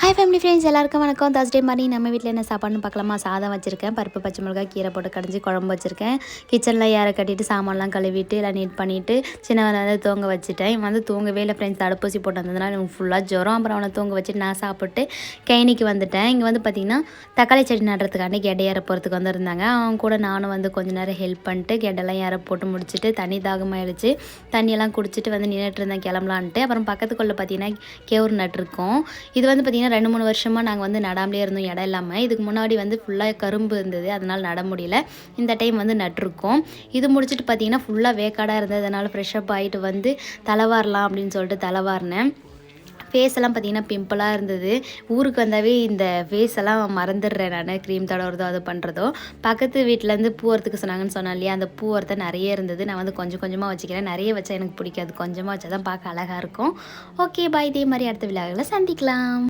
Hi family friends எல்லாருக்கும் வணக்கம். Thursday மாதிரி நம்ம வீட்டில் என்ன சாப்பாடுன்னு பார்க்கலாமா. சாதம் வச்சுருக்கேன், பருப்பு பச்சை மிளகாய் கீரை போட்டு கடைஞ்சி குழம்பு வச்சுருக்கேன். கிச்சனில் ஏற கட்டிட்டு சாமான்லாம் கழுவிட்டு எல்லாம் நீட் பண்ணிவிட்டு சின்னவனை வந்து தூங்க வச்சுட்டேன். இவன் வந்து தூங்கவே இல்லை ஃப்ரெண்ட்ஸ். தடுப்பூசி போட்டு வந்ததுனால இவங்க ஃபுல்லாக ஜுரம். அப்புறம் அவனை தூங்க வச்சுட்டு நான் சாப்பிட்டு கைனிக்கு வந்துட்டேன். இங்கே வந்து பார்த்திங்கன்னா தக்காளி செடி நடுறதுக்காண்டி கெடை ஏற போகிறதுக்கு வந்துருந்தாங்க. அவங்க கூட நானும் வந்து கொஞ்சம் நேரம் ஹெல்ப் பண்ணிட்டு கெடெல்லாம் ஏற போட்டு முடிச்சுட்டு தண்ணி தாகமாகிடுச்சு. தண்ணியெல்லாம் குடிச்சிட்டு வந்து நின்றுட்டு இருந்தேன் கிளம்பலான்ட்டு. அப்புறம் பக்கத்துக்குள்ளே பார்த்திங்கன்னா கேவுரு நட்டுருக்கோம். இது வந்து பார்த்திங்கன்னா 2-3 வருஷமாக நாங்கள் வந்து நடாமலே இருந்தோம், இடம் இல்லாமல். இதுக்கு முன்னாடி வந்து ஃபுல்லாக கரும்பு இருந்தது, அதனால் நட முடியல. இந்த டைம் வந்து நட்டுருக்கோம். இது முடிச்சுட்டு பார்த்திங்கன்னா ஃபுல்லாக வேக்காடாக இருந்தது. அதனால் ஃப்ரெஷ்அப் ஆகிட்டு வந்து தலைவாரலாம் அப்படின்னு சொல்லிட்டு தலைவாரினேன். ஃபேஸ் எல்லாம் பார்த்திங்கன்னா பிம்பிளாக இருந்தது. ஊருக்கு வந்தாவே இந்த ஃபேஸ் எல்லாம் மறந்துடுறேன் நான், க்ரீம் தடவுறதோ அது பண்ணுறதோ. பக்கத்து வீட்டிலேருந்து பூ வரத்துக்கு சொன்னாங்கன்னு சொன்னேன் இல்லையா, அந்த பூ வரத்தை நிறைய இருந்தது. நான் வந்து கொஞ்சம் கொஞ்சமாக வச்சுக்கிறேன். நிறைய வச்சா எனக்கு பிடிக்காது, கொஞ்சமாக வச்சா தான் பார்க்க அழகாக இருக்கும். ஓகே பாய், இதே மாதிரி அடுத்த விழாவில் சந்திக்கலாம்.